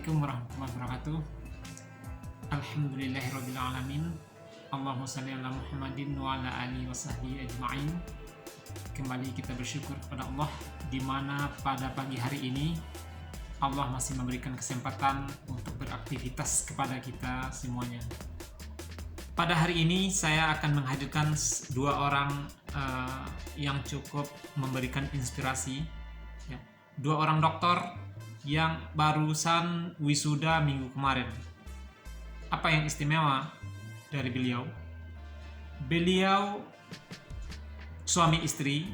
Assalamualaikum warahmatullahi wabarakatuh. Alhamdulillahirabbil alamin. Allahumma shalli ala Muhammadin wa ala alihi wasahbihi ajma'in. Kembali kita bersyukur kepada Allah di mana pada pagi hari ini Allah masih memberikan kesempatan untuk beraktivitas kepada kita semuanya. Pada hari ini saya akan menghadirkan dua orang yang cukup memberikan inspirasi, ya. Dua orang dokter yang barusan wisuda minggu kemarin. Apa yang istimewa dari beliau? Beliau suami istri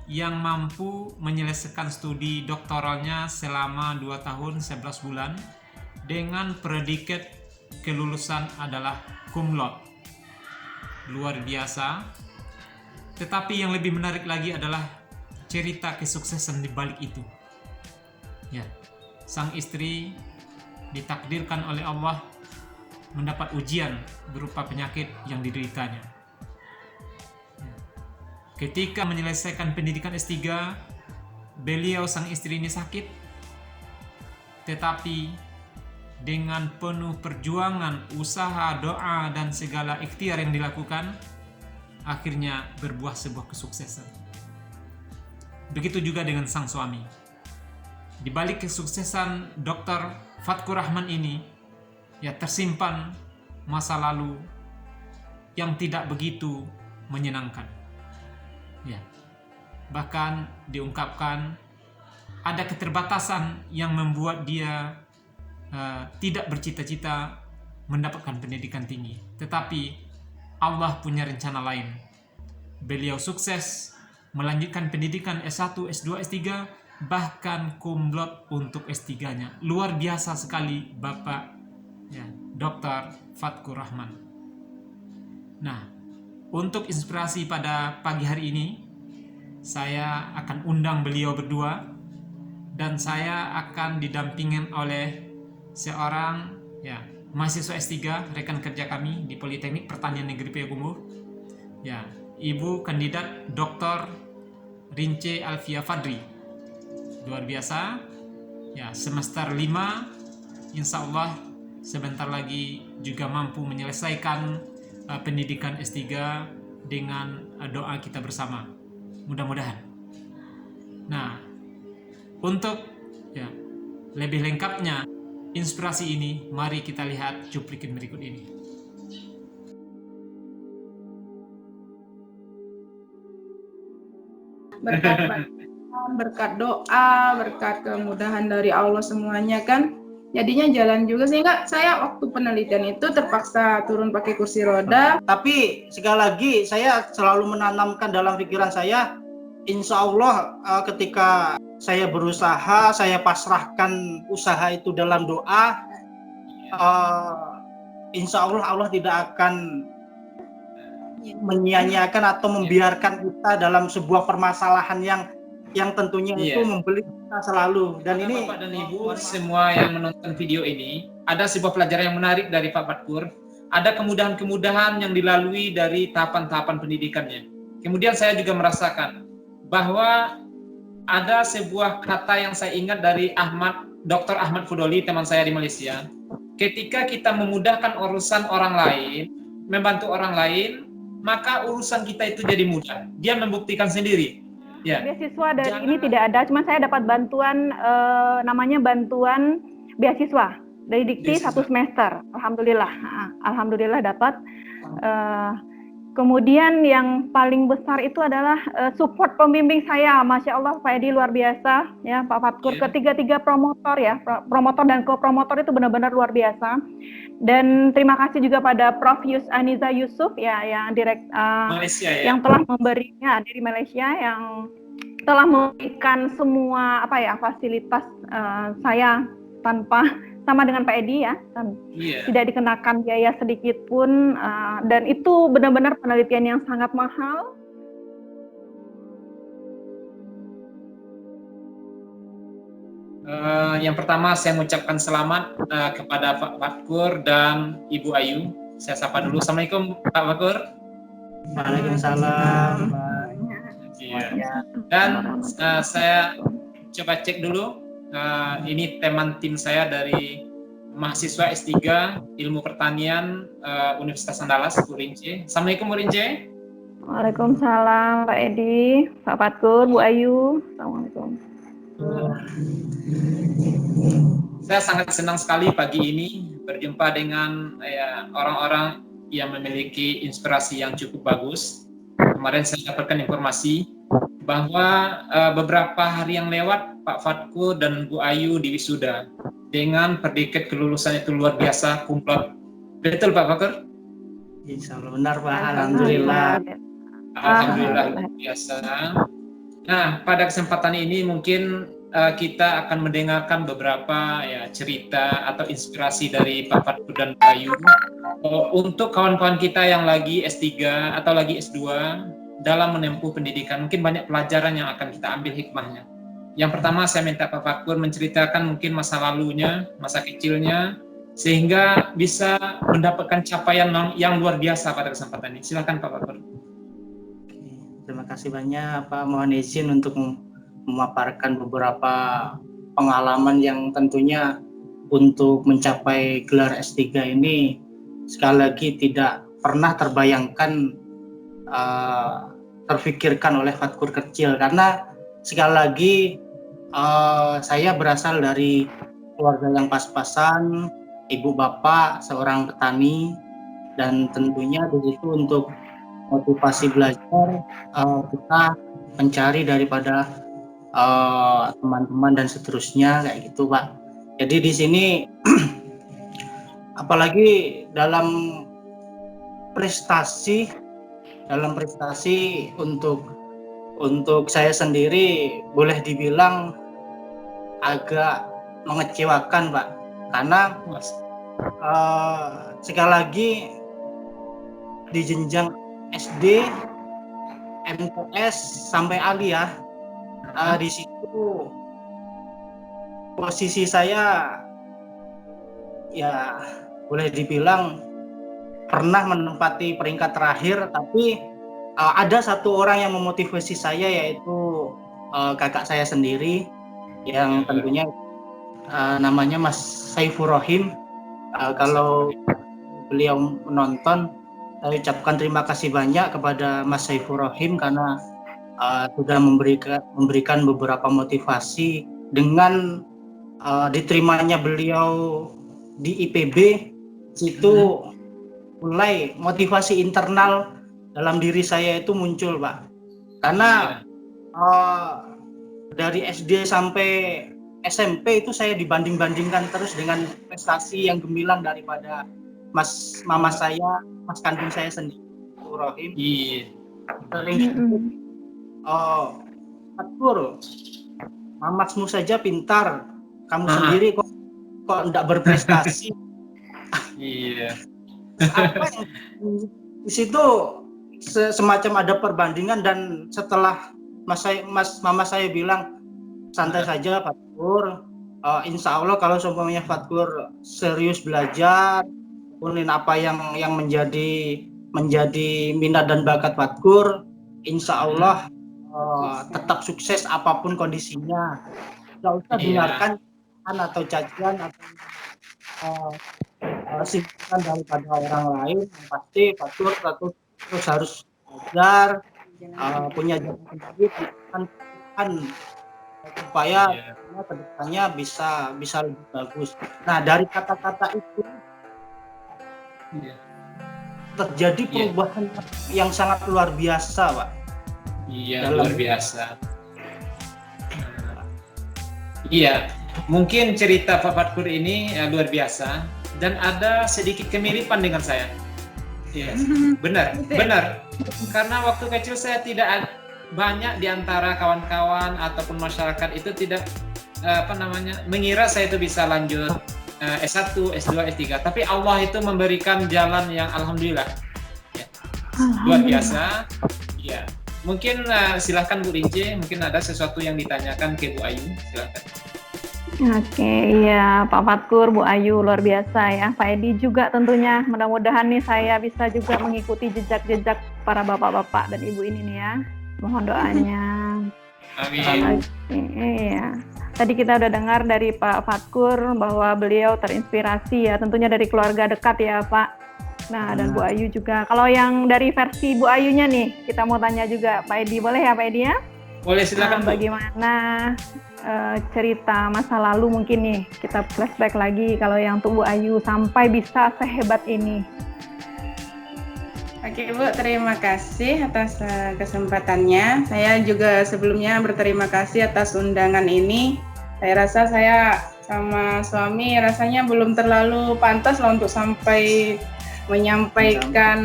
yang mampu menyelesaikan studi doktoralnya selama 2 tahun 11 bulan dengan predikat kelulusan adalah cum laude. Luar biasa. Tetapi yang lebih menarik lagi adalah cerita kesuksesan di balik itu. Ya, sang istri ditakdirkan oleh Allah mendapat ujian berupa penyakit yang dideritanya. Ketika menyelesaikan pendidikan S3, beliau sang istri ini sakit, tetapi dengan penuh perjuangan, usaha, doa, dan segala ikhtiar yang dilakukan, akhirnya berbuah sebuah kesuksesan. Begitu juga dengan sang suami. Di balik kesuksesan Dr. Fatkur Rahman ini, ya tersimpan masa lalu yang tidak begitu menyenangkan. Ya, bahkan diungkapkan ada keterbatasan yang membuat dia tidak bercita-cita mendapatkan pendidikan tinggi. Tetapi Allah punya rencana lain. Beliau sukses melanjutkan pendidikan S1, S2, S3, bahkan cum laude untuk S3-nya. Luar biasa sekali Bapak, ya, Dr. Fatkur Rahman. Nah, untuk inspirasi pada pagi hari ini, saya akan undang beliau berdua dan saya akan didampingin oleh seorang, ya, mahasiswa S3, rekan kerja kami di Politeknik Pertanian Negeri Payakumbuh, ya, Ibu Kandidat Dr. Rince Alfia Fadri. Luar biasa, ya, semester 5, insya Allah sebentar lagi juga mampu menyelesaikan pendidikan S3 dengan doa kita bersama, mudah-mudahan. Nah, untuk, ya, lebih lengkapnya inspirasi ini, mari kita lihat cuplikan berikut ini. Berkat doa, berkat kemudahan dari Allah semuanya kan, jadinya jalan juga. Sehingga saya waktu penelitian itu terpaksa turun pakai kursi roda. Tapi sekali lagi saya selalu menanamkan dalam pikiran saya, insya Allah ketika saya berusaha, saya pasrahkan usaha itu dalam doa, insya Allah Allah tidak akan menyia-nyiakan atau membiarkan kita dalam sebuah permasalahan yang tentunya itu membeli kita selalu. Dan ini Bapak dan Ibu semua yang menonton video ini, ada sebuah pelajaran yang menarik dari Pak Fatkur. Ada kemudahan-kemudahan yang dilalui dari tahapan-tahapan pendidikannya. Kemudian saya juga merasakan bahwa ada sebuah kata yang saya ingat dari Dr. Ahmad Fudoli, teman saya di Malaysia. Ketika kita memudahkan urusan orang lain, membantu orang lain, maka urusan kita itu jadi mudah. Dia membuktikan sendiri. Ya. Beasiswa dari ini tidak ada, cuma saya dapat bantuan namanya bantuan beasiswa dari Dikti 1 semester. Alhamdulillah dapat. Kemudian yang paling besar itu adalah support pembimbing saya, Masya Allah Pak Edi luar biasa, ya Pak Fatkur. Ketiga promotor, ya promotor dan co-promotor itu benar-benar luar biasa. Dan terima kasih juga pada Prof. Aniza Yusuf, ya yang Malaysia, ya, yang telah memberinya dari Malaysia, yang telah memberikan semua fasilitas saya tanpa, sama dengan Pak Edi, ya, tidak dikenakan biaya sedikit pun, dan itu benar-benar penelitian yang sangat mahal. Yang pertama saya mengucapkan selamat kepada Pak Fatkur dan Ibu Ayu. Saya sapa dulu. Assalamualaikum Pak Fatkur. Waalaikumsalam. Dan saya coba cek dulu Ini teman tim saya dari mahasiswa S3 Ilmu Pertanian Universitas Andalas, Bu Rince. Assalamualaikum Bu Rince. Waalaikumsalam Pak Edi, Pak Fatkur, Bu Ayu. Assalamualaikum. Saya sangat senang sekali pagi ini berjumpa dengan orang-orang yang memiliki inspirasi yang cukup bagus. Kemarin saya dapatkan informasi bahwa beberapa hari yang lewat Pak Fatkur dan Bu Ayu di wisuda dengan predikat kelulusan itu luar biasa, kumlot. Betul Pak Fatkur? Insya Allah benar Pak. Alhamdulillah. Alhamdulillah luar biasa. Nah, pada kesempatan ini mungkin kita akan mendengarkan beberapa cerita atau inspirasi dari Pak Fatkur dan Bu Ayu untuk kawan-kawan kita yang lagi S3 atau lagi S2 dalam menempuh pendidikan. Mungkin banyak pelajaran yang akan kita ambil hikmahnya. Yang pertama saya minta Pak Fatkur menceritakan mungkin masa lalunya, masa kecilnya, sehingga bisa mendapatkan capaian yang luar biasa pada kesempatan ini. Silakan Pak Fatkur. Terima kasih banyak Pak. Mohon izin untuk memaparkan beberapa pengalaman yang tentunya untuk mencapai gelar S3 ini sekali lagi tidak pernah terbayangkan, terfikirkan oleh Fatkur kecil, karena sekali lagi saya berasal dari keluarga yang pas-pasan, ibu bapak seorang petani, dan tentunya di situ untuk motivasi belajar kita mencari daripada teman-teman dan seterusnya kayak gitu Pak. Jadi di sini apalagi dalam prestasi untuk saya sendiri boleh dibilang agak mengecewakan Pak, karena sekali lagi di jenjang SD, MTS sampai aliyah, di situ posisi saya ya boleh dibilang pernah menempati peringkat terakhir, tapi ada satu orang yang memotivasi saya, yaitu kakak saya sendiri yang tentunya namanya Mas Saifur Rahim. Kalau beliau menonton, saya ucapkan terima kasih banyak kepada Mas Saifur Rahim karena sudah memberikan beberapa motivasi dengan diterimanya beliau di IPB. Situ mulai motivasi internal dalam diri saya itu muncul Pak, karena dari SD sampai SMP itu saya dibanding-bandingkan terus dengan prestasi yang gemilang daripada mama saya, mas kandung saya sendiri, Rahim. Sering Fatkur, mamasmu saja pintar, kamu sendiri kok enggak berprestasi. Iya. Apa yang di situ semacam ada perbandingan, dan setelah mama saya bilang santai saja Fatkur, insya Allah kalau seumpamanya Fatkur serius belajar, kemudian apa yang menjadi minat dan bakat Fatkur, insya Allah tetap sukses apapun kondisinya. Tidak usah dengarkan atau cacian atau singkatan daripada orang lain. Yang pasti Fatkur terus harus belajar, punya jalan sendiri, supaya kedepannya bisa lebih bagus. Nah, dari kata-kata itu terjadi perubahan yang sangat luar biasa, Pak. Iya, luar biasa. Iya, mungkin cerita Pak Fatkur ini luar biasa dan ada sedikit kemiripan dengan saya. Iya, benar. Karena waktu kecil saya tidak banyak di antara kawan-kawan ataupun masyarakat itu tidak mengira saya itu bisa lanjut S1, S2, S3. Tapi Allah itu memberikan jalan yang alhamdulillah. Ya. Luar biasa. Ya. Mungkin silahkan Bu Rince, mungkin ada sesuatu yang ditanyakan ke Bu Ayu, silahkan. Oke, ya Pak Fatkur, Bu Ayu, luar biasa ya. Pak Edi juga tentunya, mudah-mudahan nih saya bisa juga mengikuti jejak-jejak para bapak-bapak dan ibu ini nih ya. Mohon doanya. Amin. Iya. Tadi kita udah dengar dari Pak Fatkur bahwa beliau terinspirasi ya, tentunya dari keluarga dekat ya Pak. Nah, dan Bu Ayu juga. Kalau yang dari versi Bu Ayunya nih, kita mau tanya juga Pak Edi, boleh ya Pak Edi ya? Boleh, silakan. Bagaimana cerita masa lalu mungkin nih, kita flashback lagi kalau yang untuk Bu Ayu sampai bisa sehebat ini. Oke Bu, terima kasih atas kesempatannya. Saya juga sebelumnya berterima kasih atas undangan ini. Saya rasa saya sama suami rasanya belum terlalu pantas lah untuk sampai menyampaikan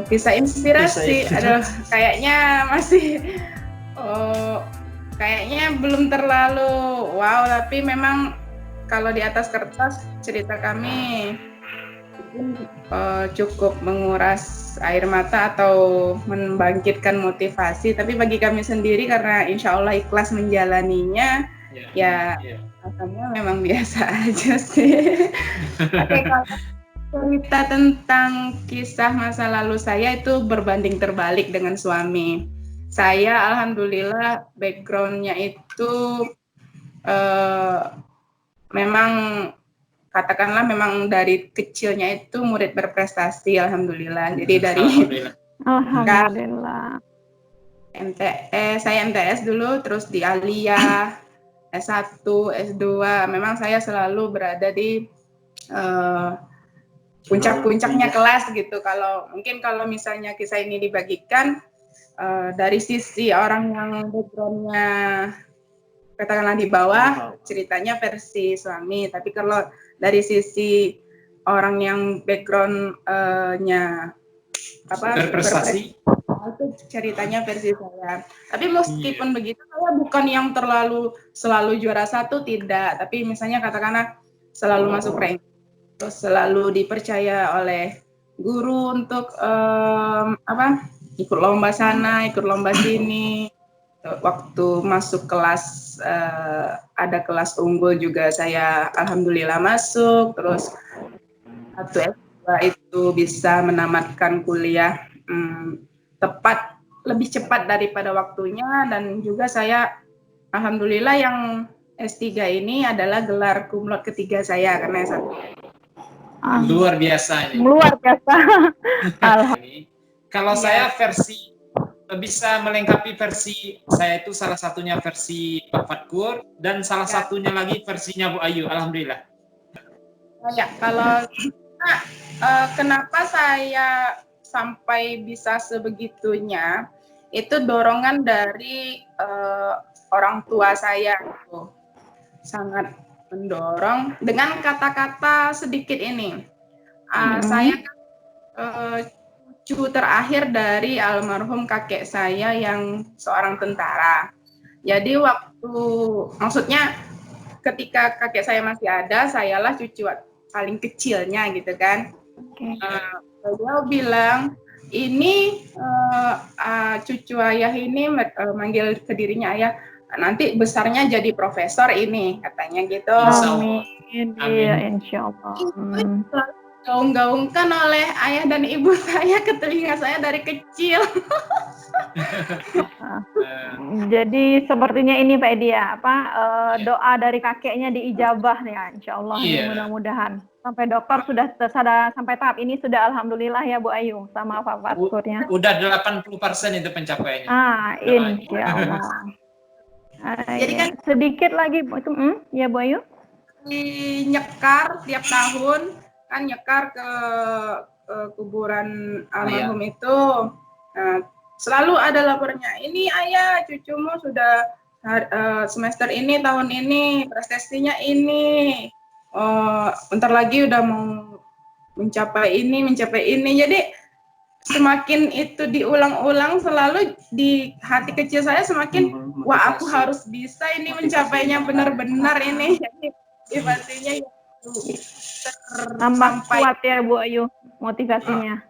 kisah inspirasi. Aduh, kayaknya masih kayaknya belum terlalu wow, tapi memang kalau di atas kertas cerita kami cukup menguras air mata atau membangkitkan motivasi, tapi bagi kami sendiri karena insya Allah ikhlas menjalaninya, rasanya memang biasa aja sih. Oke, kalau cerita tentang kisah masa lalu saya itu berbanding terbalik dengan suami. Saya alhamdulillah background-nya itu memang katakanlah memang dari kecilnya itu murid berprestasi, alhamdulillah. Jadi dari Alhamdulillah. Saya MTS dulu, terus di Alia, S1, S2, memang saya selalu berada di puncak-puncaknya kelas gitu. Kalau misalnya kisah ini dibagikan dari sisi orang yang background-nya katakanlah di bawah, ceritanya versi suami. Tapi kalau dari sisi orang yang background-nya berprestasi, itu ceritanya versi saya. Tapi meskipun begitu, saya bukan yang selalu juara satu, tidak. Tapi misalnya katakanlah selalu masuk rank, terus selalu dipercaya oleh guru untuk ikut lomba sana, ikut lomba sini. Waktu masuk kelas ada kelas unggul juga saya alhamdulillah masuk, terus itu bisa menamatkan kuliah lebih cepat daripada waktunya, dan juga saya alhamdulillah yang S3 ini adalah gelar cum laude ketiga saya karena S1. Luar biasa ini. Luar biasa. Kalau saya versi bisa melengkapi versi saya itu salah satunya versi Pak Fatkur dan salah satunya lagi versinya Bu Ayu, alhamdulillah. Ya, kalau kenapa saya sampai bisa sebegitunya, itu dorongan dari orang tua saya itu sangat mendorong dengan kata-kata sedikit ini. Saya cucu terakhir dari almarhum kakek saya yang seorang tentara. Jadi maksudnya ketika kakek saya masih ada, sayalah cucu paling kecilnya gitu kan. Beliau bilang, ini cucu ayah ini manggil ke dirinya ayah, nanti besarnya jadi profesor ini, katanya gitu. Amin. Iya, insya Allah. Gaung-gaungkan oleh ayah dan ibu saya ke telinga saya dari kecil. Jadi sepertinya ini Pak Edi ya, doa dari kakeknya diijabah ya, insya Allah ya, mudah-mudahan. Sampai dokter sudah sampai tahap ini sudah alhamdulillah ya Bu Ayu sama Pak Fatkurnya. Udah 80% itu pencapaiannya. Insya Allah. Jadi kan sedikit lagi itu ya Bu Ayu. Nyekar tiap tahun kan nyekar ke kuburan almarhum itu. Selalu ada laporannya, ini ayah cucumu sudah semester ini, tahun ini prestasinya ini, bentar lagi udah mau mencapai ini. Jadi semakin itu diulang-ulang selalu di hati kecil saya semakin wah aku harus bisa ini mencapainya benar-benar ini. Jadi motivasinya tambah kuat ya Bu Ayu motivasinya.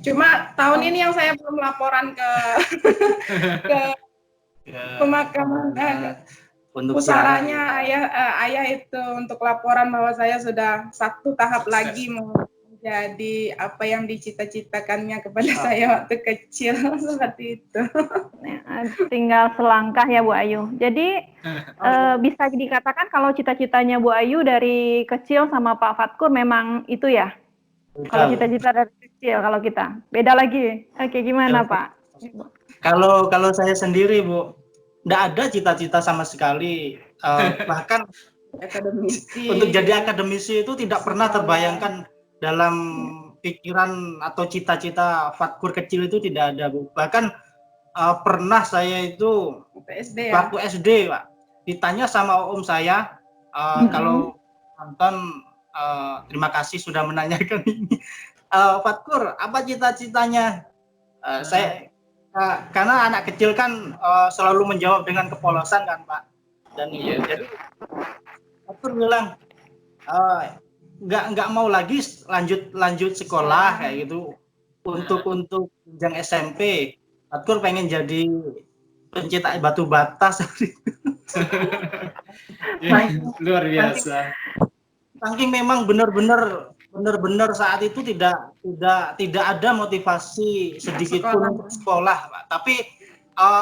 Cuma tahun ini yang saya belum laporan ke pemakaman pusaranya ayah itu untuk laporan bahwa saya sudah satu tahap lagi mau jadi apa yang dicita-citakannya kepada saya waktu kecil seperti itu. Tinggal selangkah ya Bu Ayu. Jadi bisa dikatakan kalau cita-citanya Bu Ayu dari kecil sama Pak Fatkur memang itu ya? Kalau cita-cita dari kecil, kalau kita beda lagi. Oke, gimana Pak? Kalau saya sendiri Bu, nggak ada cita-cita sama sekali. Bahkan Akademisi. untuk jadi akademisi itu tidak pernah terbayangkan dalam pikiran atau cita-cita Fatkur kecil itu tidak ada Bu. Bahkan pernah saya itu waktu SD Pak, ditanya sama om saya, kalau nonton, terima kasih sudah menanyakan ini. Fatkur, apa cita-citanya? Saya karena anak kecil kan selalu menjawab dengan kepolosan kan Pak. Dan jadi Fatkur bilang nggak mau lagi lanjut sekolah kayak gitu. Untuk jenjang SMP, Fatkur pengen jadi pencetak batu bata seperti itu. Luar biasa. Saking memang benar-benar saat itu tidak ada motivasi sedikit pun untuk sekolah Pak. Tapi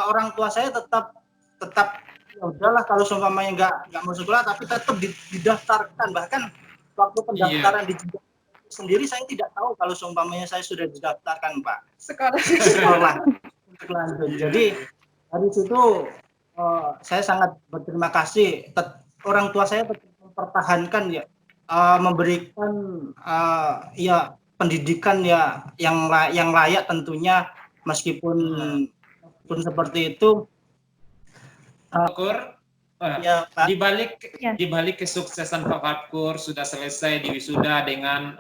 orang tua saya tetap ya udahlah kalau seumpamanya nggak mau sekolah tapi tetap didaftarkan. Bahkan waktu pendaftaran di sendiri saya tidak tahu kalau seumpamanya saya sudah didaftarkan Pak sekolah untuk lanjut. Jadi dari situ saya sangat berterima kasih orang tua saya tetap mempertahankan ya, memberikan ya pendidikan ya yang layak tentunya, meskipun seperti itu. Ya, Pak. Di balik kesuksesan Pak Fatkur sudah selesai di wisuda dengan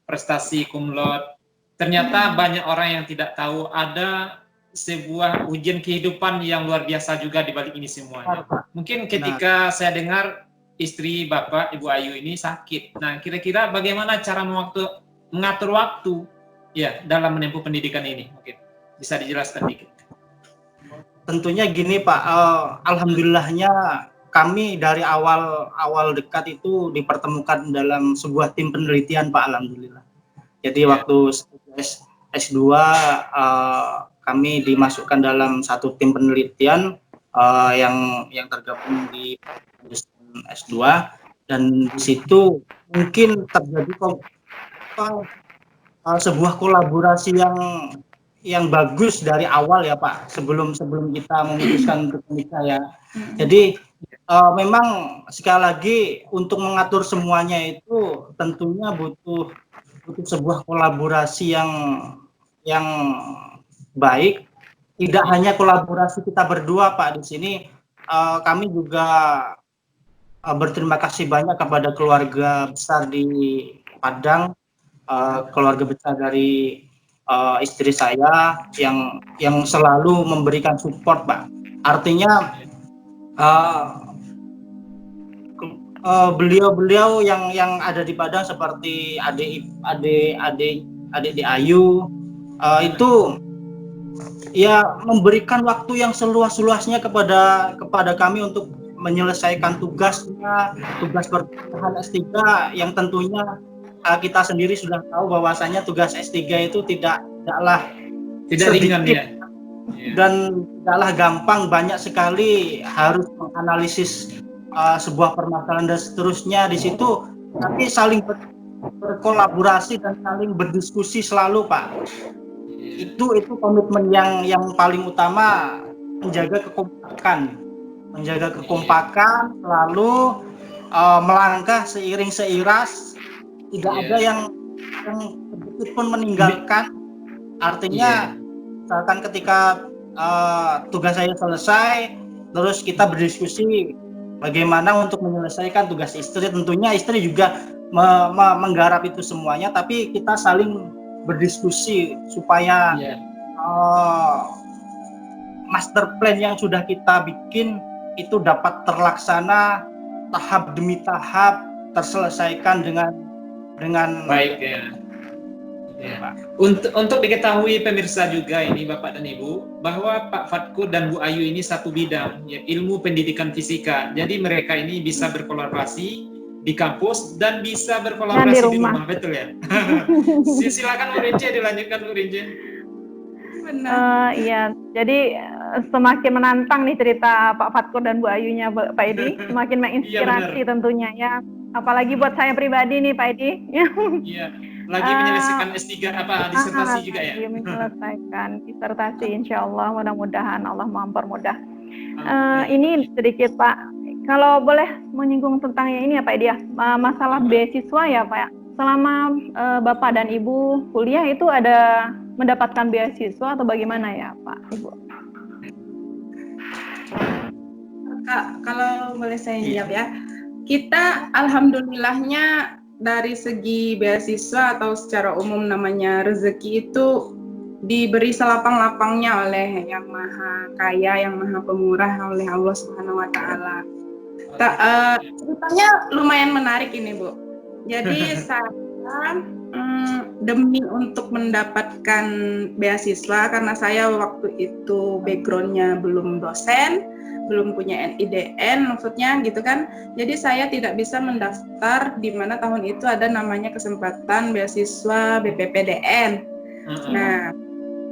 prestasi cum laude. Ternyata banyak orang yang tidak tahu ada sebuah ujian kehidupan yang luar biasa juga di balik ini semuanya. Mungkin ketika saya dengar istri Bapak Ibu Ayu ini sakit. Nah, kira-kira bagaimana cara mengatur waktu ya dalam menempuh pendidikan ini? Mungkin bisa dijelaskan dikit. Tentunya gini Pak, alhamdulillahnya kami dari awal dekat itu dipertemukan dalam sebuah tim penelitian Pak, alhamdulillah. Jadi waktu S2 kami dimasukkan dalam satu tim penelitian yang tergabung di S2, dan di situ mungkin terjadi sebuah kolaborasi yang bagus dari awal ya Pak, sebelum kita memutuskan untuk menikah ya. Jadi memang sekali lagi untuk mengatur semuanya itu tentunya butuh sebuah kolaborasi yang baik. Tidak hanya kolaborasi kita berdua Pak, di sini kami juga berterima kasih banyak kepada keluarga besar di Padang, keluarga besar dari istri saya yang selalu memberikan support Pak. Artinya beliau yang ada di Padang seperti adik di Ayu itu ya memberikan waktu yang seluas-luasnya kepada kami untuk menyelesaikan tugas perkuliahan S3 yang tentunya kita sendiri sudah tahu bahwasanya tugas S3 itu tidaklah ringan ya. Dan tidaklah gampang, banyak sekali harus menganalisis sebuah permasalahan dan seterusnya. Di situ tapi saling berkolaborasi dan saling berdiskusi selalu Pak. Itu komitmen yang paling utama, menjaga kekompakan selalu melangkah seiring seiras. Tidak ada yang sedikit pun meninggalkan. Artinya misalkan ketika tugas saya selesai, terus kita berdiskusi bagaimana untuk menyelesaikan tugas istri. Tentunya istri juga menggarap itu semuanya, tapi kita saling berdiskusi supaya master plan yang sudah kita bikin itu dapat terlaksana tahap demi tahap, terselesaikan dengan baik ya. Untuk diketahui pemirsa juga ini Bapak dan Ibu, bahwa Pak Fatkur dan Bu Ayu ini satu bidang, ya, ilmu pendidikan fisika. Jadi mereka ini bisa berkolaborasi di kampus dan bisa berkolaborasi di rumah, betul ya? Silakan Bu Rince, dilanjutkan Bu Rince. Iya, jadi semakin menantang nih cerita Pak Fatkur dan Bu Ayunya, Pak Edi, semakin menginspirasi tentunya ya. Apalagi buat saya pribadi nih Pak Edi. Iya, lagi menyelesaikan S3 disertasi juga ya? Lagi menyelesaikan disertasi, insya Allah, mudah-mudahan Allah mempermudah. Ini sedikit Pak, kalau boleh menyinggung tentang yang ini ya Pak Edi ya, masalah beasiswa ya Pak ya. Selama Bapak dan Ibu kuliah itu ada mendapatkan beasiswa atau bagaimana ya Pak Ibu? Kak, kalau boleh saya jawab ya, kita alhamdulillahnya dari segi beasiswa atau secara umum namanya rezeki itu diberi selapang-lapangnya oleh yang maha kaya, yang maha pemurah, oleh Allah Subhanahu wa Ta'ala. Ceritanya lumayan menarik ini Bu. Jadi saya demi untuk mendapatkan beasiswa, karena saya waktu itu backgroundnya belum dosen, belum punya NIDN maksudnya gitu kan, jadi saya tidak bisa mendaftar di mana tahun itu ada namanya kesempatan beasiswa BPPDN. Nah,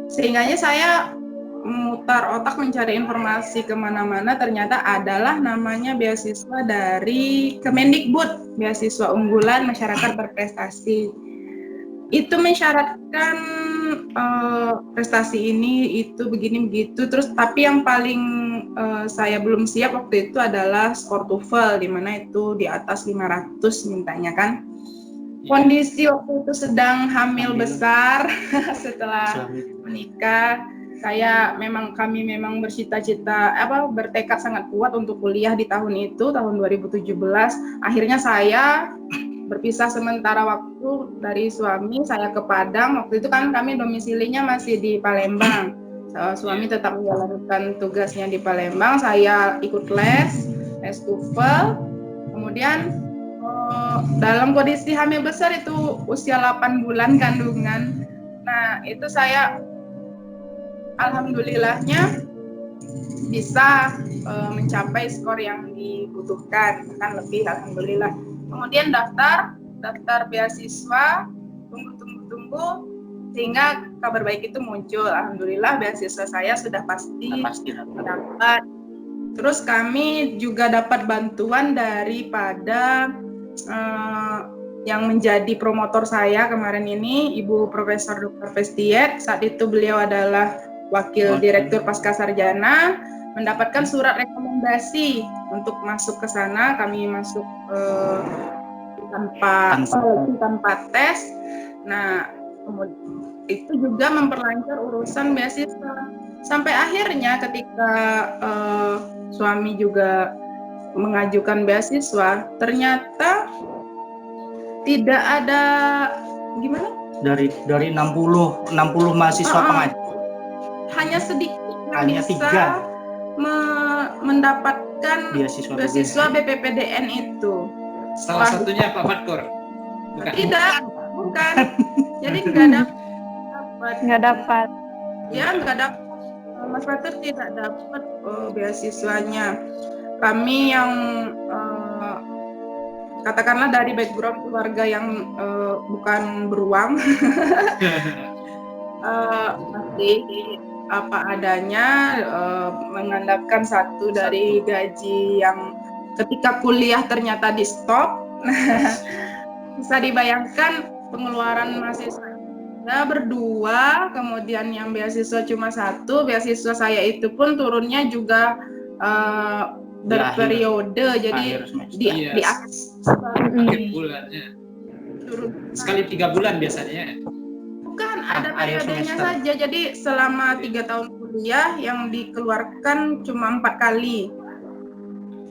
sehingganya saya memutar otak mencari informasi kemana-mana, ternyata adalah namanya beasiswa dari Kemendikbud, beasiswa unggulan masyarakat berprestasi. Itu mensyaratkan prestasi ini, itu begini begitu, terus tapi yang paling saya belum siap waktu itu adalah skor TOEFL, di mana itu di atas 500 mintanya kan. Kondisi waktu itu sedang hamil besar setelah menikah. Kami memang bercita-cita bertekad sangat kuat untuk kuliah di tahun itu, tahun 2017. Akhirnya saya berpisah sementara waktu dari suami, saya ke Padang. Waktu itu kan kami domisilinya masih di Palembang. Suami tetap menjalankan tugasnya di Palembang, saya ikut les TOEFL. Kemudian dalam kondisi hamil besar itu usia 8 bulan kandungan. Nah, itu saya alhamdulillahnya bisa mencapai skor yang dibutuhkan, kan lebih alhamdulillah. Kemudian daftar beasiswa, tunggu sehingga kabar baik itu muncul. Alhamdulillah beasiswa saya sudah pasti dapat. Terus kami juga dapat bantuan daripada yang menjadi promotor saya kemarin ini, Ibu Profesor Dr. Festiet. Saat itu beliau adalah Wakil Direktur Pasca Sarjana, mendapatkan surat rekomendasi untuk masuk ke sana. Kami masuk tanpa tes. Nah, itu juga memperlancar urusan beasiswa. Sampai akhirnya ketika suami juga mengajukan beasiswa, ternyata tidak ada gimana? Dari 60 mahasiswa pengajuan. Hanya sedikit yang bisa mendapatkan beasiswa BPPDN itu. Salah satunya Pak Fatkur? Bukan. Tidak, bukan. Jadi nggak dapat. Ya, nggak dapat. Mas Fatkur tidak dapat beasiswanya. Kami yang katakanlah dari background keluarga yang bukan beruang, masih apa adanya, mengandalkan satu dari gaji yang ketika kuliah ternyata di stop. Bisa dibayangkan pengeluaran mahasiswa berdua, kemudian yang beasiswa cuma satu. Beasiswa saya itu pun turunnya juga berperiode, jadi di akhir bulannya sekali 3 bulan biasanya. Bukan, ada periodenya saja. Jadi selama 3 tahun kuliah yang dikeluarkan cuma 4 kali,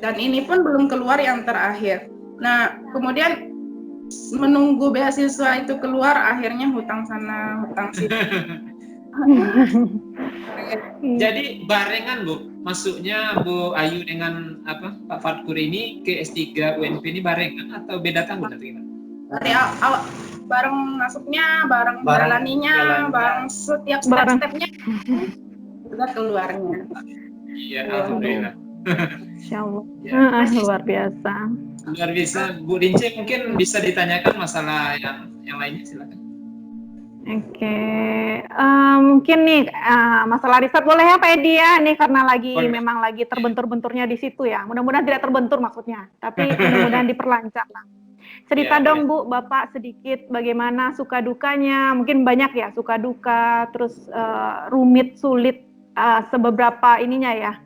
dan ini pun belum keluar yang terakhir. Nah, kemudian menunggu beasiswa itu keluar, akhirnya hutang sana hutang sini. Jadi barengan Bu, masuknya Bu Ayu dengan Pak Fatkur ini ke S3 UNP ini barengan atau beda tahun atau gimana? Dari awal bareng masuknya, bareng jalaninya, bareng setiap step-stepnya juga keluarnya. Iya, alhamdulillah. Insya Allah. Ya. Luar biasa. Luar biasa. Bu Dince mungkin bisa ditanyakan masalah yang lainnya, silakan. Oke, mungkin nih masalah riset boleh ya Pak Edi ya, nih karena memang lagi terbentur-benturnya di situ ya. Mudah-mudahan tidak terbentur maksudnya, tapi mudah-mudahan diperlancar lah. Cerita dong Bu, Bapak sedikit bagaimana suka dukanya, mungkin banyak ya suka duka, terus rumit, sulit, sebeberapa ininya ya,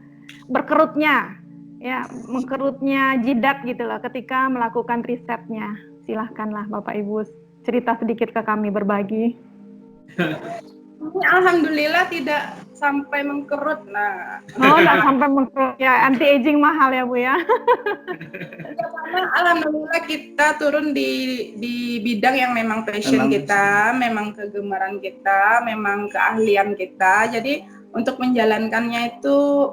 berkerutnya, ya mengkerutnya jidat gitu loh ketika melakukan risetnya. Silahkanlah Bapak Ibu cerita sedikit ke kami, berbagi. Alhamdulillah tidak sampai mengkerut. Nah, nggak sampai mengkerut ya, anti aging mahal ya Bu ya. Karena alhamdulillah kita turun di bidang yang memang passion kita, memang kegemaran kita, memang keahlian kita. Jadi untuk menjalankannya itu,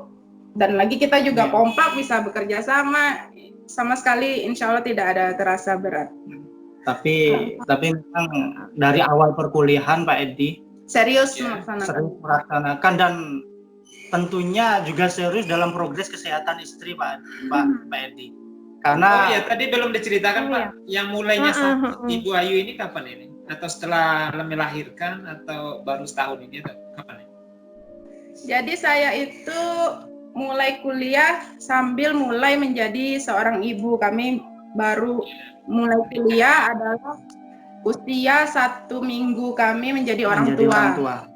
dan lagi kita juga kompak, bisa bekerja sama sekali insya Allah tidak ada terasa berat. Tapi memang dari awal perkuliahan Pak Edi serius melaksanakan dan tentunya juga serius dalam progres kesehatan istri Pak Edi. Karena tadi belum diceritakan Pak, yang mulainya Ibu Ayu ini kapan ini? Atau setelah melahirkan atau baru setahun ini atau kapan ini? Jadi saya itu mulai kuliah sambil mulai menjadi seorang ibu. Kami baru mulai kuliah adalah usia 1 minggu kami menjadi orang tua.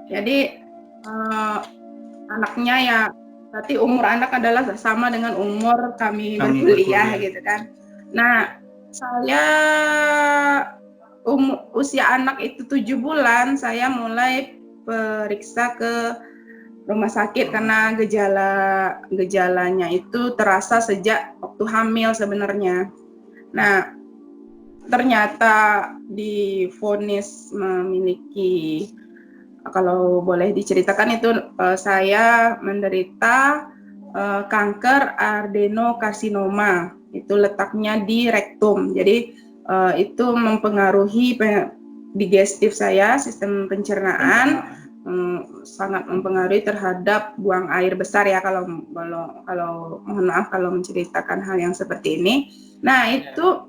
Jadi anaknya ya, berarti umur anak adalah sama dengan umur kami berkuliah gitu kan. Nah, saya usia anak itu 7 bulan, saya mulai periksa ke rumah sakit karena gejalanya itu terasa sejak waktu hamil sebenarnya. Nah, ternyata divonis memiliki, kalau boleh diceritakan itu saya menderita kanker adenokarsinoma. Itu letaknya di rektum. Jadi itu mempengaruhi digestif saya, sistem pencernaan, sangat mempengaruhi terhadap buang air besar ya, kalau mohon maaf kalau menceritakan hal yang seperti ini. Nah, itu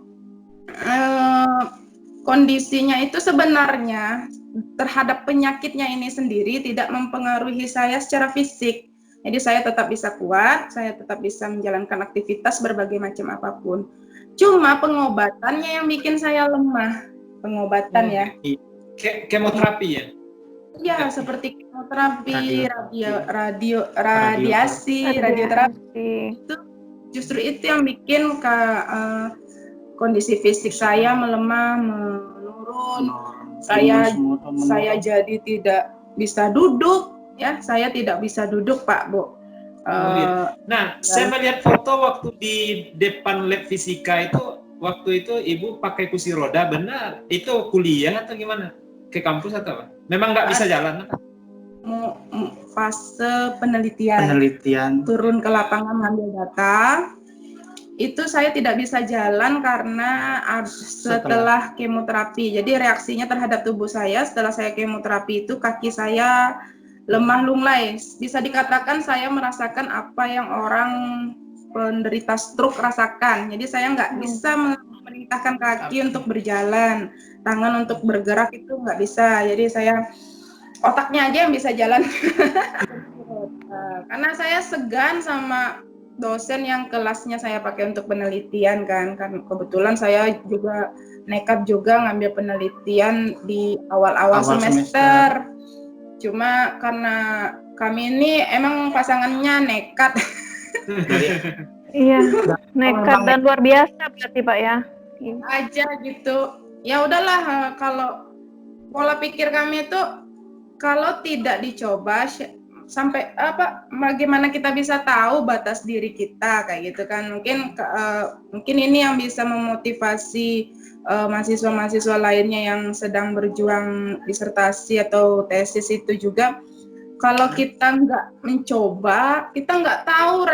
kondisinya itu sebenarnya terhadap penyakitnya ini sendiri tidak mempengaruhi saya secara fisik. Jadi saya tetap bisa kuat, saya tetap bisa menjalankan aktivitas berbagai macam apapun. Cuma pengobatannya yang bikin saya lemah. Pengobatan ya. Kemoterapi ya? Ya, seperti kemoterapi, radiasi, radioterapi. Justru itu yang bikin kondisi fisik saya melemah, menurun. Saya jadi tidak bisa duduk, ya. Saya tidak bisa duduk, Pak, Bu. Nah, saya melihat foto waktu di depan lab fisika itu, waktu itu Ibu pakai kursi roda, benar? Itu kuliah atau gimana? Ke kampus atau apa? Memang nggak bisa jalan? Fase penelitian. Turun ke lapangan ngambil data. Itu saya tidak bisa jalan karena setelah kemoterapi. Jadi reaksinya terhadap tubuh saya setelah saya kemoterapi itu kaki saya lemah lunglai. Bisa dikatakan saya merasakan apa yang orang penderita stroke rasakan. Jadi saya nggak bisa memerintahkan kaki untuk berjalan, tangan untuk bergerak itu nggak bisa. Jadi saya otaknya aja yang bisa jalan. Karena saya segan sama dosen yang kelasnya saya pakai untuk penelitian kan kebetulan saya juga nekat juga ngambil penelitian di awal semester. Cuma karena kami ini emang pasangannya nekat. Iya, nekat dan luar biasa berarti Pak ya. Aja gitu. Ya udahlah, kalau pola pikir kami itu kalau tidak dicoba sampai bagaimana kita bisa tahu batas diri kita kayak gitu kan. Mungkin ini yang bisa memotivasi mahasiswa-mahasiswa lainnya yang sedang berjuang disertasi atau tesis itu juga. Kalau kita nggak mencoba, kita nggak tahu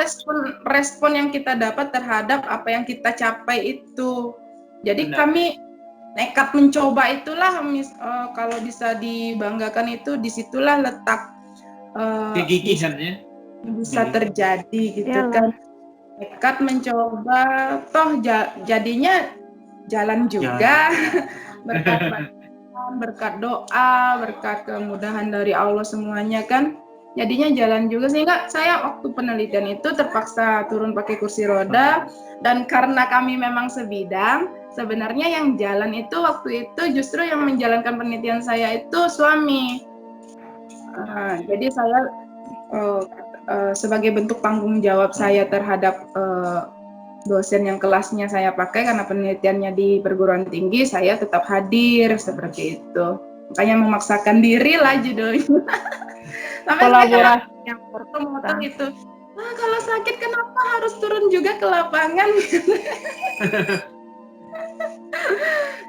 respon yang kita dapat terhadap apa yang kita capai itu. Jadi kami nekat mencoba itulah kalau bisa dibanggakan itu disitulah letak kegigihannya. bisa terjadi gitu Iyalah. kan. Nekat mencoba, toh jadinya jalan juga. Berkat bantuan, berkat doa, berkat kemudahan dari Allah semuanya kan. Jadinya jalan juga, sehingga saya waktu penelitian itu terpaksa turun pakai kursi roda, dan karena kami memang sebidang, sebenarnya yang jalan itu waktu itu justru yang menjalankan penelitian saya itu suami. Jadi saya sebagai bentuk tanggung jawab saya terhadap dosen yang kelasnya saya pakai, karena penelitiannya di perguruan tinggi, saya tetap hadir seperti itu. Makanya memaksakan diri lah judulnya. Sampai Kolaborasi yang promotor itu, kalau sakit kenapa harus turun juga ke lapangan?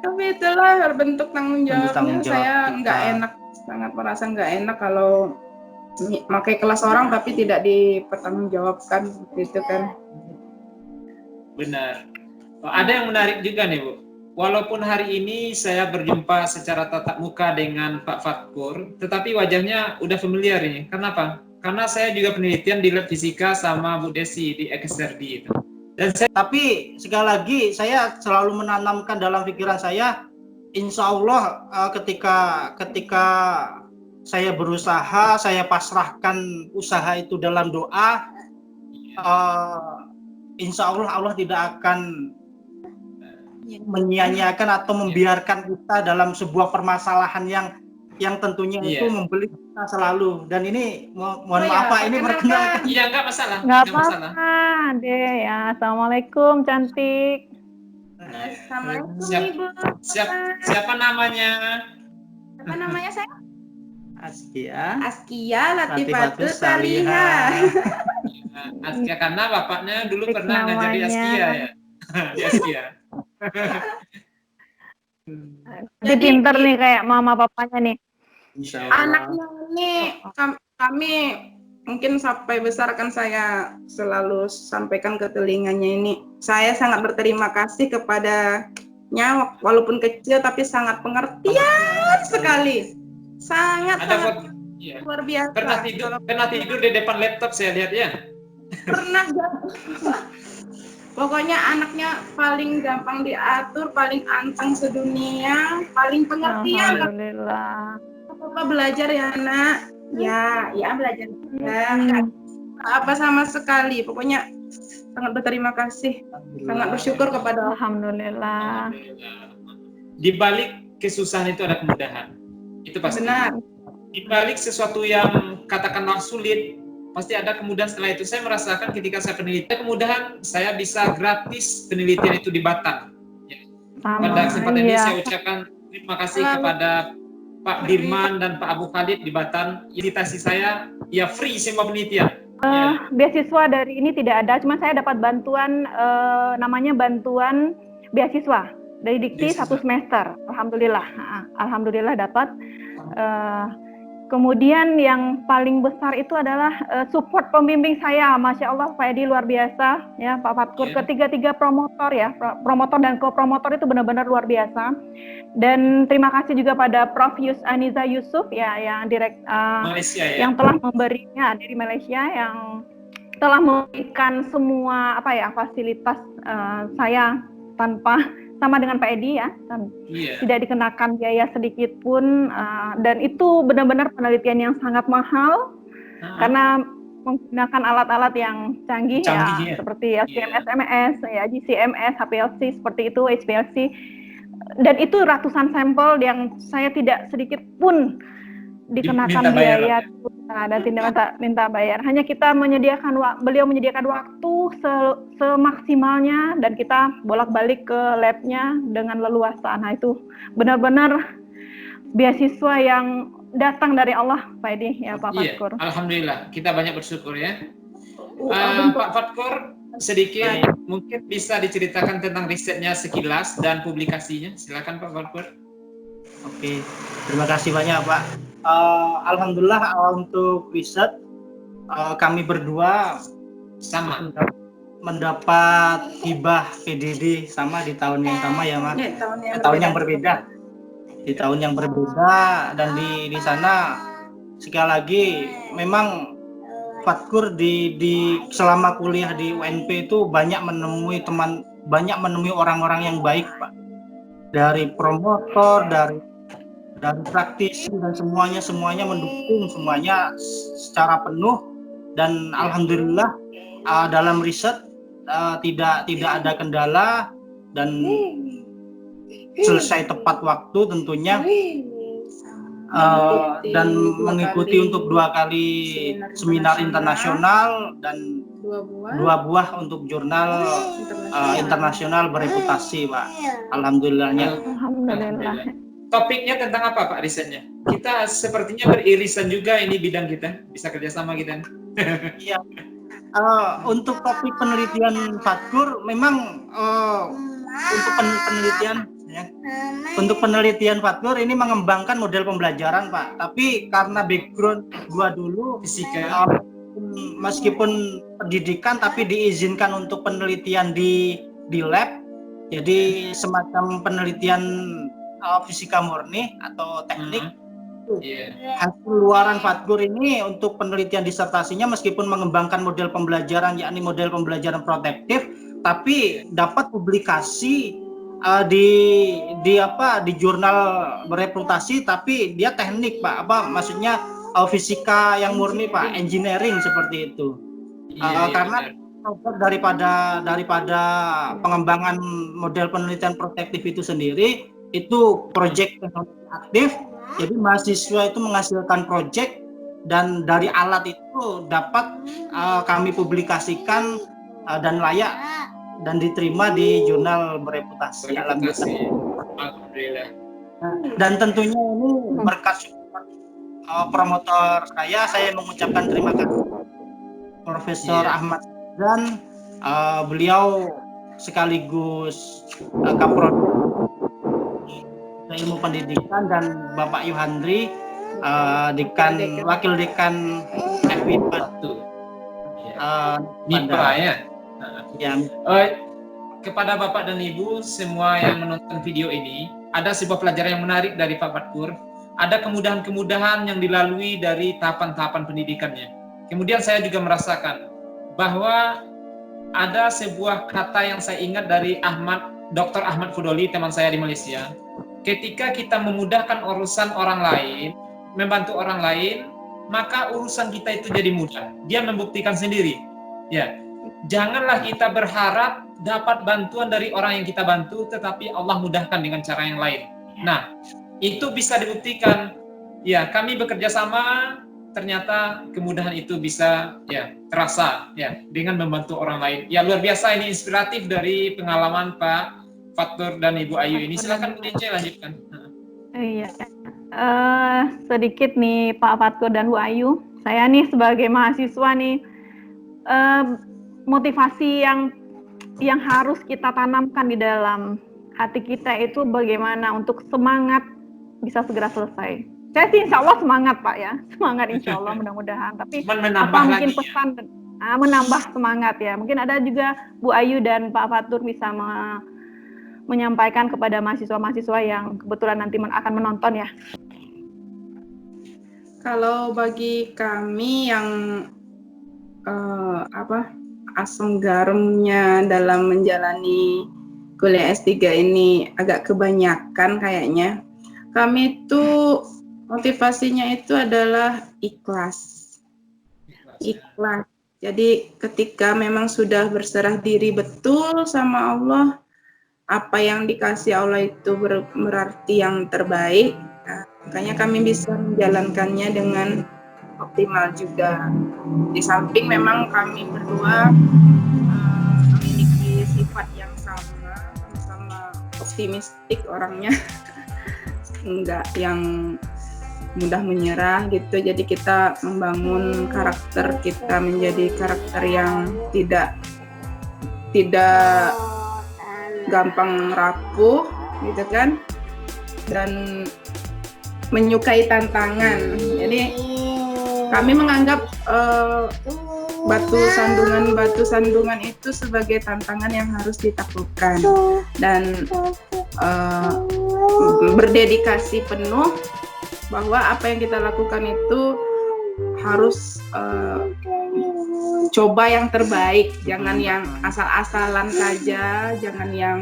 Tapi itulah berbentuk tanggung jawabnya. Saya nggak enak, sangat merasa nggak enak kalau pakai kelas orang tapi tidak dipertanggungjawabkan gitu kan. Benar. Ada yang menarik juga nih Bu. Walaupun hari ini saya berjumpa secara tatap muka dengan Pak Fatkur, tetapi wajahnya udah familiar ini. Kenapa? Karena saya juga penelitian di lab fisika sama Bu Desi di XRD itu. Dan tapi sekali lagi saya selalu menanamkan dalam pikiran saya, insya Allah ketika saya berusaha, saya pasrahkan usaha itu dalam doa, insya Allah tidak akan menyia-nyiakan atau membiarkan kita dalam sebuah permasalahan yang tentunya itu membeli kita selalu. Dan ini mohon maaf Pak, ini perkenalkan. Iya, nggak masalah. Nggak apa-apa deh ya. Assalamualaikum cantik. Assalamualaikum Ibu. Siapa namanya? Apa namanya saya? Askia Latifatus Salihah. Askia, karena bapaknya dulu pernah ngajar di Askia ya. Di Askia. Jadi pinter nih kayak mama papanya nih. Anaknya ini kami mungkin sampai besar kan saya selalu sampaikan ke telinganya ini. Saya sangat berterima kasih kepadanya, walaupun kecil tapi sangat pengertian sekali. Sangat luar biasa. Pernah tidur di depan laptop saya lihat ya. Pernah. Pokoknya anaknya paling gampang diatur, paling anteng sedunia, paling pengertian. Alhamdulillah. Apa belajar ya nak? Ya belajar juga. Apa sama sekali. Pokoknya sangat berterima kasih, sangat bersyukur kepada Allah. Alhamdulillah. Di balik kesusahan itu ada kemudahan. Itu pasti. Benar. Di balik sesuatu yang katakanlah sulit, pasti ada kemudahan setelah itu. Saya merasakan ketika saya penelitian, kemudahan saya bisa gratis penelitian itu di Batam. Pada kesempatan ini saya ucapkan terima kasih kepada Pak Dirman dan Pak Abu Khalid di Batam. Invitasi saya, ya free semua penelitian. Beasiswa dari ini tidak ada, cuma saya dapat bantuan, namanya bantuan beasiswa dari Dikti 1 semester. Alhamdulillah dapat. Kemudian yang paling besar itu adalah support pembimbing saya, Masya Allah Pak Edi luar biasa ya Pak Fatkur. Ketiga promotor ya, promotor dan co-promotor itu benar-benar luar biasa. Dan terima kasih juga pada Prof. Aniza Yusuf ya yang Malaysia, ya? Yang telah memberinya dari Malaysia, yang telah memberikan semua fasilitas saya tanpa sama dengan Pak Edi ya, tidak dikenakan biaya sedikit pun, dan itu benar-benar penelitian yang sangat mahal karena menggunakan alat-alat yang canggih ya, seperti LC-MS, ya, GC-MS, HPLC seperti itu, HPLC, dan itu ratusan sampel yang saya tidak sedikit pun dikenakan biaya dan tidak minta bayar. Hanya kita beliau menyediakan waktu semaksimalnya dan kita bolak-balik ke labnya dengan leluasa. Nah itu benar-benar beasiswa yang datang dari Allah, Pak Edi ya Pak Fatkur. Alhamdulillah, kita banyak bersyukur ya. Pak Fatkur, sedikit mungkin bisa diceritakan tentang risetnya sekilas dan publikasinya. Silakan Pak Fatkur. Oke, terima kasih banyak Pak. Alhamdulillah untuk riset kami berdua sama mendapat hibah PDD sama di tahun yang sama ya Mas. Tahun yang berbeda. Di tahun yang berbeda dan di sana sekali lagi memang Fatkur di selama kuliah di UNP itu banyak menemui orang-orang yang baik, Pak. Dari promotor, dari praktisi, dan semuanya mendukung semuanya secara penuh, dan alhamdulillah dalam riset tidak ada kendala dan selesai tepat waktu tentunya. Dan mengikuti untuk 2 kali seminar internasional dan 2 buah untuk jurnal internasional bereputasi, Pak. Alhamdulillahnya. Alhamdulillah. Topiknya tentang apa, Pak, risetnya? Kita sepertinya beririsan juga, ini bidang kita, bisa kerjasama kita. Iya. Untuk topik penelitian Fatkur memang untuk penelitian ya. Untuk penelitian Fatkur ini mengembangkan model pembelajaran, Pak. Tapi karena background gua dulu fisika, meskipun pendidikan tapi diizinkan untuk penelitian di lab. Jadi semacam penelitian fisika murni atau teknik. Hasil luaran Fatkur ini untuk penelitian disertasinya meskipun mengembangkan model pembelajaran, yakni model pembelajaran protektif, tapi dapat publikasi di jurnal bereputasi, tapi dia teknik, Pak. Maksudnya fisika yang murni, Pak, engineering seperti itu. Karena daripada pengembangan model penelitian protektif itu sendiri itu proyek teknologi aktif. Jadi mahasiswa itu menghasilkan proyek dan dari alat itu dapat kami publikasikan dan layak dan diterima di jurnal bereputasi. Alhamdulillah. Dan tentunya ini berkat promotor saya mengucapkan terima kasih Profesor Ahmad dan beliau sekaligus Kapolres Ilmu Pendidikan, dan Bapak Yuhandri Wakil Dekan FIPA MIPA ya. Ya. Kepada Bapak dan Ibu semua yang menonton video ini, ada sebuah pelajaran yang menarik dari Pak Fatkur. Ada kemudahan-kemudahan yang dilalui dari tahapan-tahapan pendidikannya. Kemudian saya juga merasakan bahwa ada sebuah kata yang saya ingat dari Dr. Ahmad Fudoli, teman saya di Malaysia. Ketika kita memudahkan urusan orang lain, membantu orang lain, maka urusan kita itu jadi mudah. Dia membuktikan sendiri. Ya, janganlah kita berharap dapat bantuan dari orang yang kita bantu, tetapi Allah mudahkan dengan cara yang lain. Nah, itu bisa dibuktikan. Ya, kami bekerja sama, ternyata kemudahan itu bisa terasa dengan membantu orang lain. Ya, luar biasa, ini inspiratif dari pengalaman Pak Fatkur dan Ibu Ayu ini. Silakan Bu Dince lanjutkan. Iya, sedikit nih Pak Fatkur dan Bu Ayu. Saya nih sebagai mahasiswa nih, motivasi yang harus kita tanamkan di dalam hati kita itu bagaimana untuk semangat bisa segera selesai. Saya sih insya Allah semangat, Pak, ya, semangat insya Allah mudah-mudahan. Tapi apa mungkin pesan menambah semangat ya? Mungkin ada juga Bu Ayu dan Pak Fatkur bisa menyampaikan kepada mahasiswa-mahasiswa yang kebetulan nanti akan menonton ya. Kalau bagi kami yang asam garamnya dalam menjalani kuliah S3 ini agak kebanyakan kayaknya. Kami itu motivasinya itu adalah ikhlas. Ikhlas. Jadi ketika memang sudah berserah diri betul sama Allah, apa yang dikasih Allah itu berarti yang terbaik. Nah, makanya kami bisa menjalankannya dengan optimal juga. Di samping memang kami berdua memiliki sifat yang sama optimistik orangnya, enggak yang mudah menyerah gitu. Jadi kita membangun karakter kita menjadi karakter yang tidak gampang rapuh gitu kan, dan menyukai tantangan. Jadi kami menganggap batu sandungan itu sebagai tantangan yang harus ditaklukkan, dan berdedikasi penuh bahwa apa yang kita lakukan itu harus coba yang terbaik, jangan yang asal-asalan saja, jangan yang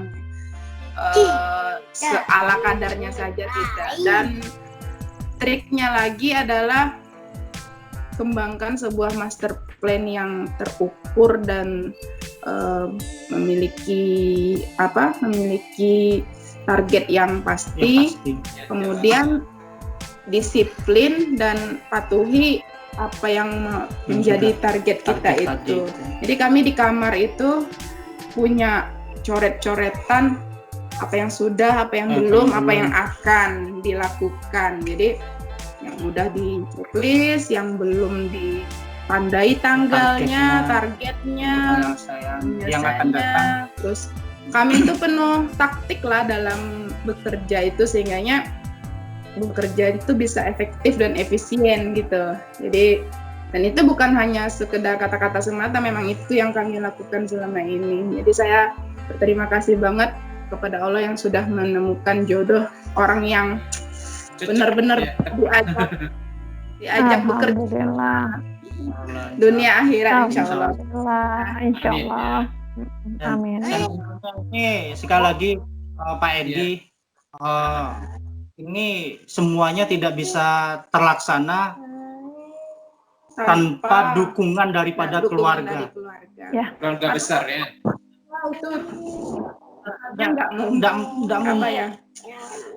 seala kadarnya saja, tidak. Dan triknya lagi adalah kembangkan sebuah master plan yang terukur dan memiliki target yang pasti. Kemudian disiplin dan patuhi apa yang menjadi target kita itu. Jadi kami di kamar itu punya coret-coretan apa yang sudah, apa yang belum, apa yang akan dilakukan. Jadi yang udah di checklist, yang belum ditandai tanggalnya, targetnya, yang akan datang. Terus kami itu penuh taktik lah dalam bekerja itu, sehingganya bekerja itu bisa efektif dan efisien gitu. Jadi, dan itu bukan hanya sekedar kata-kata semata, memang itu yang kami lakukan selama ini. Jadi saya berterima kasih banget kepada Allah yang sudah menemukan jodoh orang yang benar-benar diajak bekerja dunia akhirat, insya Allah. Insya Allah. Amin. Ini sekali lagi Pak Edi, ini semuanya tidak bisa terlaksana tanpa dukungan daripada keluarga. Keluarga besar ya. Itu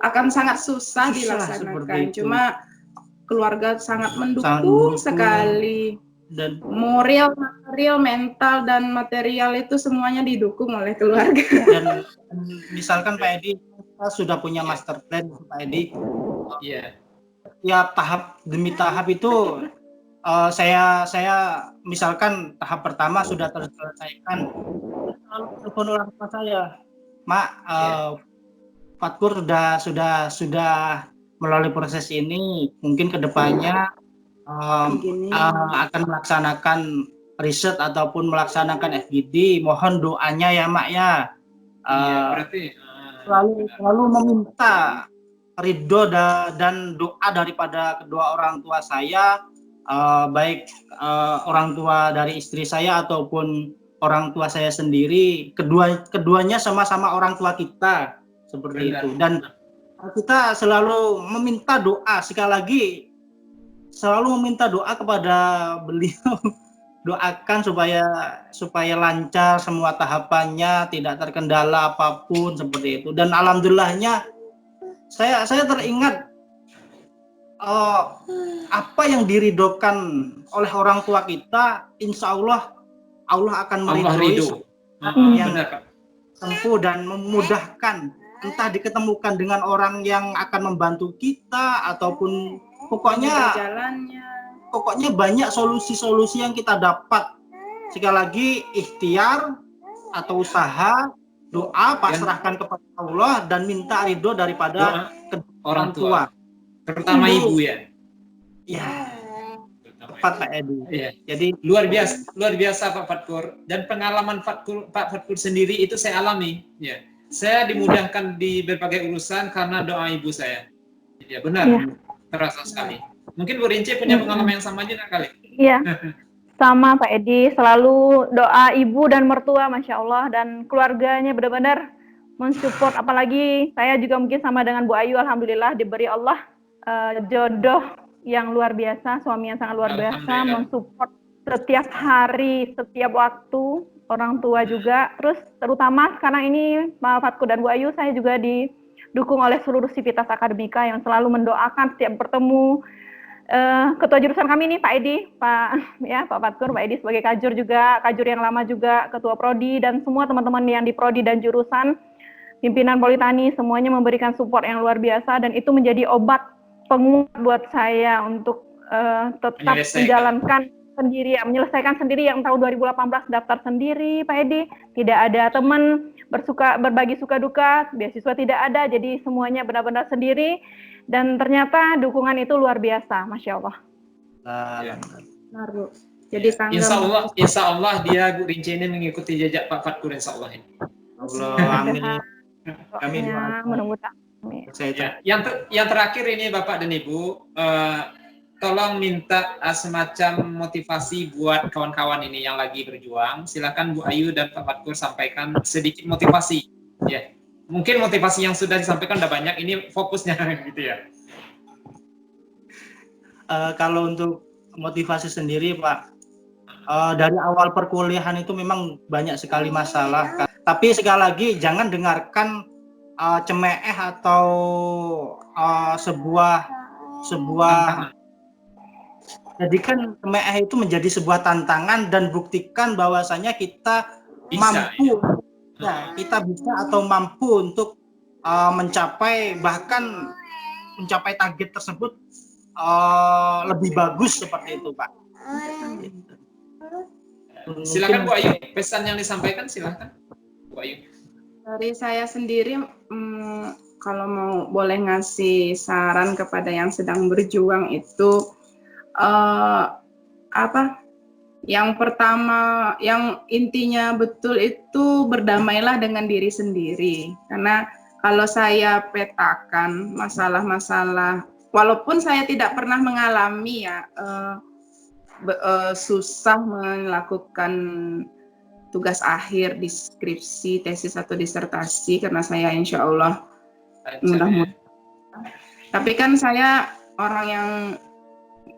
akan sangat susah dilaksanakan. Cuma keluarga sangat mendukung sekali. Dan moral, material, mental dan material itu semuanya didukung oleh keluarga. Dan misalkan Pak Edi, kita sudah punya master plan Pak Edi. Iya. Ya tahap demi tahap itu saya misalkan tahap pertama sudah terselesaikan. Lalu telepon orang tua saya, Mak, Fatkur sudah melalui proses ini, mungkin kedepannya akan melaksanakan riset ataupun melaksanakan FGD, mohon doanya ya Mak ya. Berarti Selalu meminta ridho dan doa daripada kedua orang tua saya, baik orang tua dari istri saya ataupun orang tua saya sendiri, keduanya sama-sama orang tua kita seperti itu. Dan kita selalu meminta doa, sekali lagi selalu meminta doa kepada beliau, doakan supaya lancar semua tahapannya, tidak terkendala apapun seperti itu. Dan alhamdulillahnya saya teringat apa yang diridhokan oleh orang tua kita, insya Allah akan meridhoi yang tempuh dan memudahkan, entah diketemukan dengan orang yang akan membantu kita ataupun pokoknya banyak solusi-solusi yang kita dapat. Sekali lagi ikhtiar atau usaha, doa, pasrahkan kepada Allah dan minta ridho daripada orang tua. Terutama ibu ya. Ya. Tepat Pak Edi. Iya. Jadi luar biasa Pak Fatkur. Dan pengalaman Pak Fatkur sendiri itu saya alami. Ya. Saya dimudahkan di berbagai urusan karena doa ibu saya. Ya benar. Ya. Terasa sekali. Mungkin Bu Rinci punya pengalaman yang sama juga kali. Iya. Sama Pak Edi, selalu doa ibu dan mertua, Masya Allah, dan keluarganya benar-benar mensupport. Apalagi saya juga mungkin sama dengan Bu Ayu, alhamdulillah diberi Allah jodoh yang luar biasa, suami yang sangat luar biasa, mensupport setiap hari, setiap waktu, orang tua juga. Terus terutama sekarang ini Pak Fatkur dan Bu Ayu, saya juga didukung oleh seluruh sivitas akademika yang selalu mendoakan setiap bertemu. Ketua jurusan kami nih Pak Edi, Pak Fatkur, Pak Edi sebagai kajur juga, kajur yang lama juga, ketua prodi dan semua teman-teman yang di prodi dan jurusan, pimpinan Politani, semuanya memberikan support yang luar biasa dan itu menjadi obat penguat buat saya untuk tetap menjalankan sendiri, menyelesaikan sendiri yang tahun 2018 daftar sendiri Pak Edi, tidak ada teman berbagi suka duka, beasiswa tidak ada, jadi semuanya benar-benar sendiri. Dan ternyata dukungan itu luar biasa, Masya Allah. Jadi insya Allah dia Bu Rinci ini mengikuti jejak Pak Fatkur, insya Allah ini. Amin. Kami menunggu. Yang terakhir ini Bapak dan Ibu, tolong minta semacam motivasi buat kawan-kawan ini yang lagi berjuang. Silakan Bu Ayu dan Pak Fatkur sampaikan sedikit motivasi. Ya, mungkin motivasi yang sudah disampaikan udah banyak. Ini fokusnya gitu ya. Kalau untuk motivasi sendiri, Pak, dari awal perkuliahan itu memang banyak sekali masalah. Tapi sekali lagi jangan dengarkan cemeeh atau sebuah jadikan cemeeh itu menjadi sebuah tantangan dan buktikan bahwasanya kita Bisa, mampu, kita bisa atau mampu untuk mencapai target tersebut lebih bagus seperti itu, Pak. Silakan Bu Ayu, pesan yang disampaikan silakan Bu Ayu. Dari saya sendiri, kalau mau boleh ngasih saran kepada yang sedang berjuang itu, yang pertama, yang intinya betul itu berdamailah dengan diri sendiri. Karena kalau saya petakan masalah-masalah, walaupun saya tidak pernah mengalami ya, susah melakukan tugas akhir di skripsi, tesis atau disertasi karena saya insya Allah mudah-mudahan. Tapi kan saya orang yang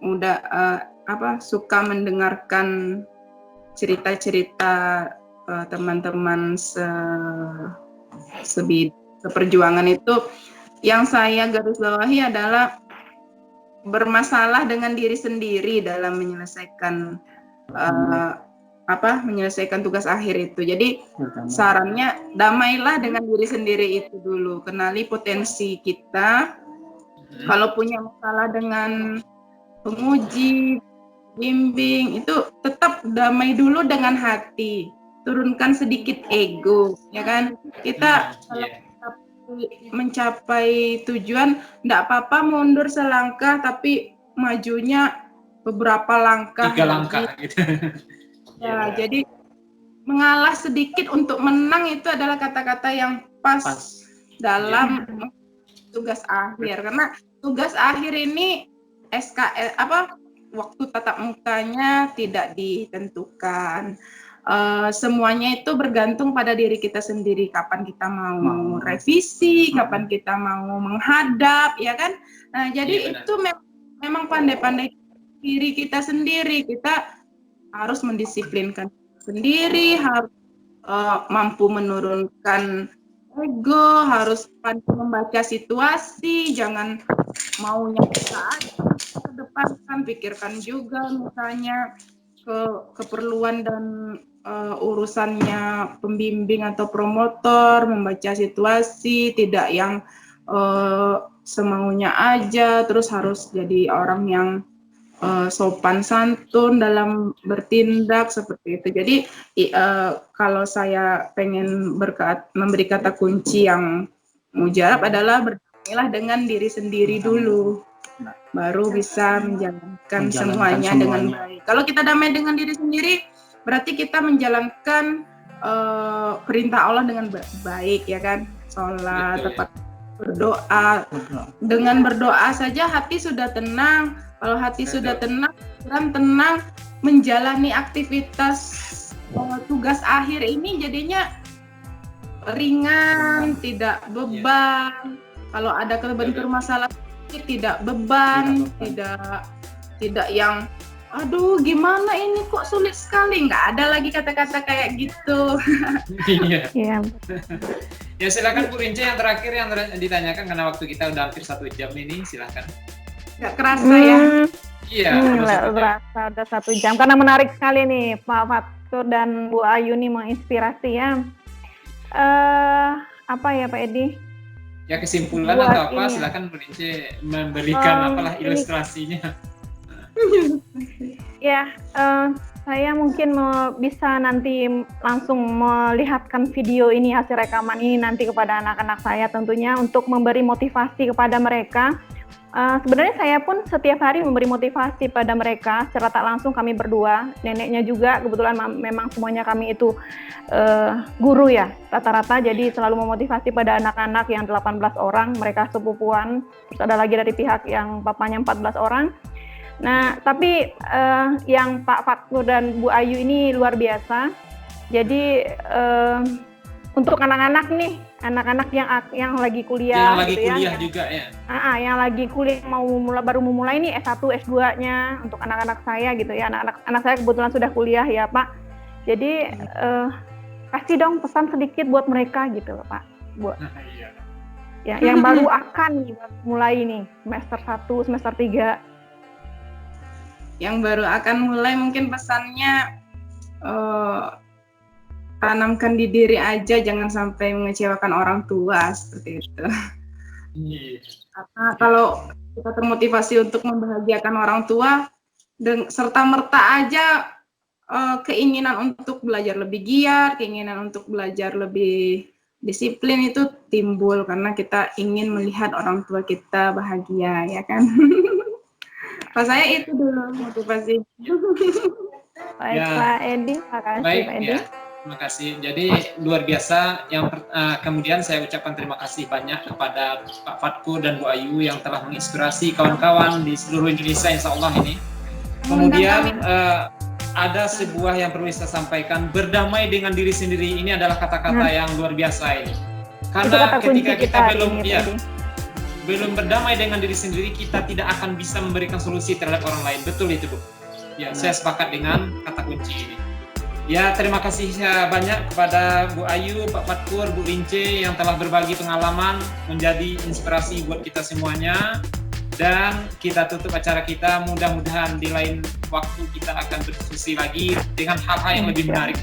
udah suka mendengarkan cerita-cerita teman-teman seperjuangan itu. Yang saya garis bawahi adalah bermasalah dengan diri sendiri dalam menyelesaikan menyelesaikan tugas akhir itu. Jadi sarannya damailah dengan diri sendiri itu dulu, kenali potensi kita. Kalau punya masalah dengan penguji, bimbing, itu tetap damai dulu dengan hati, turunkan sedikit ego, ya kan? Kita kalau mencapai tujuan, enggak apa-apa mundur selangkah, tapi majunya beberapa langkah. 3 langkah gitu. Ya, jadi mengalah sedikit untuk menang itu adalah kata-kata yang pas dalam tugas akhir. Karena tugas akhir ini waktu tatap mukanya tidak ditentukan. Semuanya itu bergantung pada diri kita sendiri. Kapan kita mau revisi, kapan kita mau menghadap, ya kan? Nah, jadi itu memang pandai-pandai diri kita sendiri. Kita harus mendisiplinkan sendiri, harus mampu menurunkan ego, harus pandai membaca situasi, jangan maunya saat ke depan, kan pikirkan juga misalnya keperluan dan urusannya pembimbing atau promotor, membaca situasi, tidak yang semaunya aja, terus harus jadi orang yang sopan santun dalam bertindak seperti itu. Jadi kalau saya pengen memberi kata kunci yang mujarab adalah berdamailah dengan diri sendiri dulu, baru bisa menjalankan semuanya dengan baik. Kalau kita damai dengan diri sendiri, berarti kita menjalankan perintah Allah dengan baik, ya kan? Sholat, tepat berdoa. Dengan berdoa saja hati sudah tenang. Kalau hati sudah tenang, pikiran tenang, menjalani aktivitas tugas akhir ini jadinya ringan, tidak beban. Kalau ada kebentur masalah tidak beban, tidak yang aduh gimana ini kok sulit sekali, nggak ada lagi kata-kata kayak gitu. Iya. Iya. Ya silakan Bu Rince yang terakhir yang ditanyakan karena waktu kita udah hampir 1 jam ini, silakan. Nggak kerasa ya? Iya. Berasa udah 1 jam karena menarik sekali nih Pak Fatkur dan Bu Ayu nih menginspirasi ya. Apa ya Pak Edi? Ya kesimpulan buat atau apa ini. silakan Bu Rince memberikan ilustrasinya. Ya, saya mungkin bisa nanti langsung melihatkan video ini, hasil rekaman ini nanti kepada anak-anak saya tentunya untuk memberi motivasi kepada mereka. Sebenarnya saya pun setiap hari memberi motivasi pada mereka secara tak langsung, kami berdua, neneknya juga kebetulan memang semuanya kami itu guru ya rata-rata, jadi selalu memotivasi pada anak-anak yang 18 orang, mereka sepupuan, terus ada lagi dari pihak yang papanya 14 orang. Nah, tapi yang Pak Fatkur dan Bu Ayu ini luar biasa. Jadi untuk anak-anak nih, anak-anak yang lagi kuliah, yang lagi gitu kuliah ya, juga ya. Yang lagi kuliah baru memulai nih S1, S2-nya untuk anak-anak saya gitu ya. Anak saya kebetulan sudah kuliah ya Pak. Jadi kasih dong pesan sedikit buat mereka gitu loh Pak. Iya. Ya, yang baru akan mulai nih semester 1, semester 3. Yang baru akan mulai mungkin pesannya tanamkan di diri aja, jangan sampai mengecewakan orang tua seperti itu. Karena kalau kita termotivasi untuk membahagiakan orang tua, serta merta aja keinginan untuk belajar lebih giat, keinginan untuk belajar lebih disiplin itu timbul karena kita ingin melihat orang tua kita bahagia, ya kan? Pas saya itu dulu motivasi. Baik Pak Edi, makasih Pak Edi. Ya. Terima kasih. Jadi luar biasa. Kemudian saya ucapkan terima kasih banyak kepada Pak Fatkur dan Bu Ayu yang telah menginspirasi kawan-kawan di seluruh Indonesia, insya Allah ini. Kemudian ada sebuah yang perlu saya sampaikan, berdamai dengan diri sendiri. Ini adalah kata-kata yang luar biasa ini. Karena ketika kita belum berdamai dengan diri sendiri, kita tidak akan bisa memberikan solusi terhadap orang lain. Betul itu, Bu. Ya, saya sepakat dengan kata kunci ini. Ya, terima kasih banyak kepada Bu Ayu, Pak Fatkur, Bu Lince yang telah berbagi pengalaman, menjadi inspirasi buat kita semuanya. Dan kita tutup acara kita, mudah-mudahan di lain waktu kita akan berdiskusi lagi dengan hal-hal yang lebih menarik.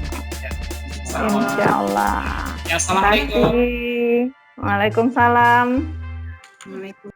Insya Allah. Ya, assalamualaikum. Waalaikumsalam. Waalaikumsalam.